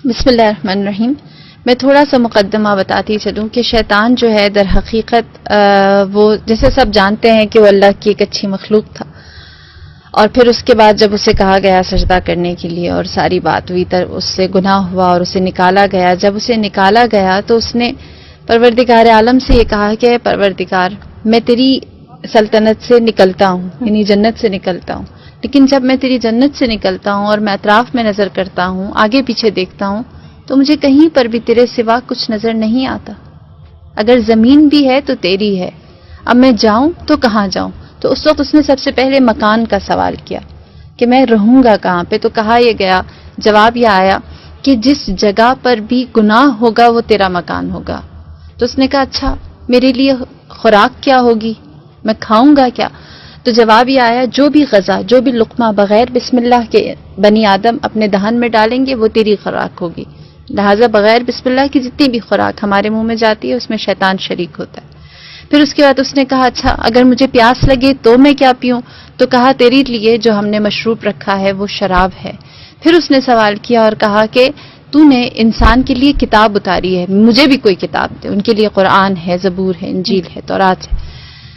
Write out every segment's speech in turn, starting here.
بسم اللہ الرحمن الرحیم. میں تھوڑا سا مقدمہ بتاتی چلوں کہ شیطان جو ہے در حقیقت وہ جیسے سب جانتے ہیں کہ وہ اللہ کی ایک اچھی مخلوق تھا، اور پھر اس کے بعد جب اسے کہا گیا سجدہ کرنے کے لیے اور ساری بات ہوئی تو اس سے گناہ ہوا اور اسے نکالا گیا. جب اسے نکالا گیا تو اس نے پروردگار عالم سے یہ کہا کہ پروردگار میں تیری سلطنت سے نکلتا ہوں، یعنی جنت سے نکلتا ہوں، لیکن جب میں تیری جنت سے نکلتا ہوں اور میں اطراف میں نظر کرتا ہوں، آگے پیچھے دیکھتا ہوں، تو مجھے کہیں پر بھی تیرے سوا کچھ نظر نہیں آتا. اگر زمین بھی ہے تو تیری ہے، اب میں جاؤں تو کہاں جاؤں؟ تو اس وقت اس نے سب سے پہلے مکان کا سوال کیا کہ میں رہوں گا کہاں پہ. تو کہا یہ گیا، جواب یہ آیا کہ جس جگہ پر بھی گناہ ہوگا وہ تیرا مکان ہوگا. تو اس نے کہا اچھا میرے لیے خوراک کیا ہوگی، میں کھاؤں گا کیا؟ تو جواب یہ آیا جو بھی غذا، جو بھی لقمہ بغیر بسم اللہ کے بنی آدم اپنے دہن میں ڈالیں گے وہ تیری خوراک ہوگی. لہٰذا بغیر بسم اللہ کی جتنی بھی خوراک ہمارے منہ میں جاتی ہے اس میں شیطان شریک ہوتا ہے. پھر اس کے بعد اس نے کہا اچھا اگر مجھے پیاس لگے تو میں کیا پیوں؟ تو کہا تیرے لیے جو ہم نے مشروب رکھا ہے وہ شراب ہے. پھر اس نے سوال کیا اور کہا کہ تو نے انسان کے لیے کتاب اتاری ہے، مجھے بھی کوئی کتاب دے. ان کے لیے قرآن ہے، زبور ہے، انجیل ہے، تورات ہے.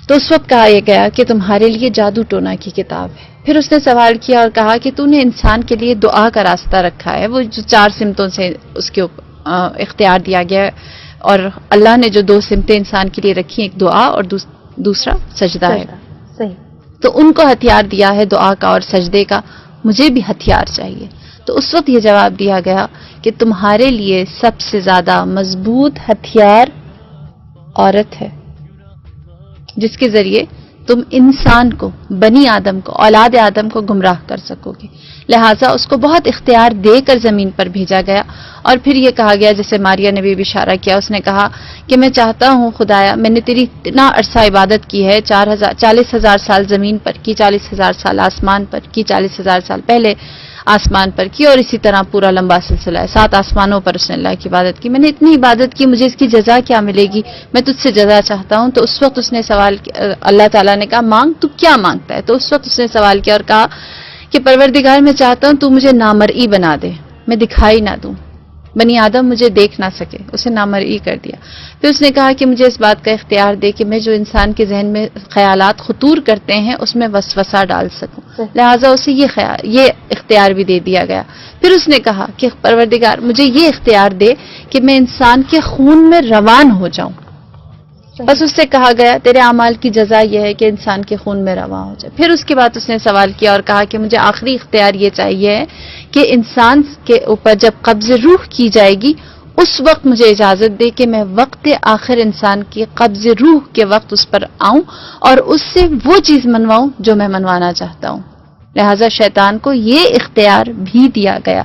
تو اس وقت کہا یہ گیا کہ تمہارے لیے جادو ٹونا کی کتاب ہے. پھر اس نے سوال کیا اور کہا کہ تو نے انسان کے لیے دعا کا راستہ رکھا ہے، وہ جو 4 سمتوں سے اس کے اختیار دیا گیا ہے، اور اللہ نے جو 2 سمتیں انسان کے لیے رکھی، ایک دعا اور دوسرا سجدہ ہے. صحیح. تو ان کو ہتھیار دیا ہے دعا کا اور سجدے کا، مجھے بھی ہتھیار چاہیے. تو اس وقت یہ جواب دیا گیا کہ تمہارے لیے سب سے زیادہ مضبوط ہتھیار عورت ہے، جس کے ذریعے تم انسان کو، بنی آدم کو، اولاد آدم کو گمراہ کر سکو گے. لہٰذا اس کو بہت اختیار دے کر زمین پر بھیجا گیا. اور پھر یہ کہا گیا جیسے ماریہ نے بھی اشارہ کیا، اس نے کہا کہ میں چاہتا ہوں خدایا میں نے تیری اتنا عرصہ عبادت کی ہے، 40,000 سال زمین پر کی، 40,000 سال آسمان پر کی، 40,000 سال پہلے آسمان پر کی، اور اسی طرح پورا لمبا سلسلہ ہے. 7 آسمانوں پر اس نے اللہ کی عبادت کی. میں نے اتنی عبادت کی، مجھے اس کی جزا کیا ملے گی؟ میں تجھ سے جزا چاہتا ہوں. تو اس وقت اس نے سوال کیا، اللہ تعالیٰ نے کہا مانگ، تو کیا مانگتا ہے؟ تو اس وقت اس نے سوال کیا اور کہا کہ پروردگار میں چاہتا ہوں تو مجھے نامرئی بنا دے، میں دکھائی نہ دوں، بنی آدم مجھے دیکھ نہ سکے. اسے نامرئی کر دیا. پھر اس نے کہا کہ مجھے اس بات کا اختیار دے کہ میں جو انسان کے ذہن میں خیالات خطور کرتے ہیں اس میں وسوسہ ڈال سکوں. لہٰذا اسے یہ اختیار بھی دے دیا گیا. پھر اس نے کہا کہ پروردگار مجھے یہ اختیار دے کہ میں انسان کے خون میں روان ہو جاؤں. بس اس سے کہا گیا تیرے اعمال کی جزا یہ ہے کہ انسان کے خون میں رواں ہو جائے. پھر اس کے بعد اس نے سوال کیا اور کہا کہ مجھے آخری اختیار یہ چاہیے ہے کہ انسان کے اوپر جب قبض روح کی جائے گی اس وقت مجھے اجازت دے کہ میں وقت آخر انسان کی قبض روح کے وقت اس پر آؤں اور اس سے وہ چیز منواؤں جو میں منوانا چاہتا ہوں. لہٰذا شیطان کو یہ اختیار بھی دیا گیا.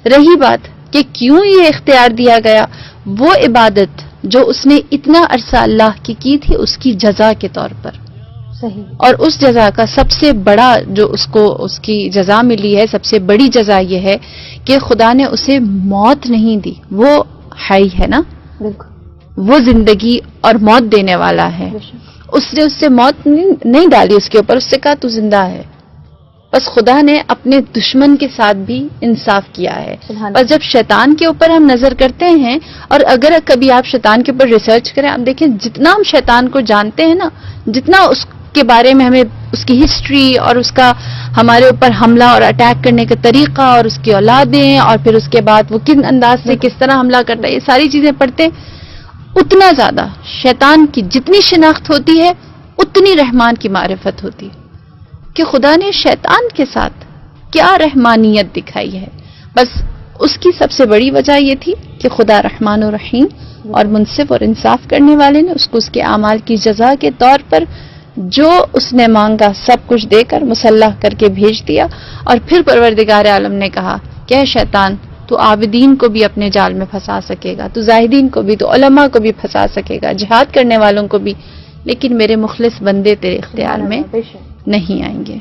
رہی بات کہ کیوں یہ اختیار دیا گیا، وہ عبادت جو اس نے اتنا عرصہ اللہ کی تھی اس کی جزا کے طور پر. صحیح. اور اس جزا کا سب سے بڑا جو اس کی جزا ملی ہے، سب سے بڑی جزا یہ ہے کہ خدا نے اسے موت نہیں دی. وہ حی ہے نا، بالکل وہ زندگی اور موت دینے والا ہے. اس نے اس سے موت نہیں ڈالی اس کے اوپر، اس سے کہا تو زندہ ہے. بس خدا نے اپنے دشمن کے ساتھ بھی انصاف کیا ہے. اور جب شیطان کے اوپر ہم نظر کرتے ہیں، اور اگر کبھی آپ شیطان کے اوپر ریسرچ کریں، آپ دیکھیں جتنا ہم شیطان کو جانتے ہیں نا، جتنا اس کے بارے میں ہمیں اس کی ہسٹری اور اس کا ہمارے اوپر حملہ اور اٹیک کرنے کا طریقہ اور اس کی اولادیں، اور پھر اس کے بعد وہ کن انداز سے کس طرح حملہ کرتا ہے، یہ ساری چیزیں پڑھتے اتنا زیادہ شیطان کی جتنی شناخت ہوتی ہے اتنی رحمان کی معرفت ہوتی ہے کہ خدا نے شیطان کے ساتھ کیا رحمانیت دکھائی ہے. بس اس کی سب سے بڑی وجہ یہ تھی کہ خدا رحمان و رحیم اور منصف اور انصاف کرنے والے نے اس کو اس کے اعمال کی جزا کے طور پر جو اس نے مانگا سب کچھ دے کر مسلح کر کے بھیج دیا. اور پھر پروردگار عالم نے کہا کہ اے شیطان تو عابدین کو بھی اپنے جال میں پھنسا سکے گا، تو زاہدین کو بھی، تو علماء کو بھی پھنسا سکے گا، جہاد کرنے والوں کو بھی، لیکن میرے مخلص بندے تیرے اختیار میں نہیں آئیں گے.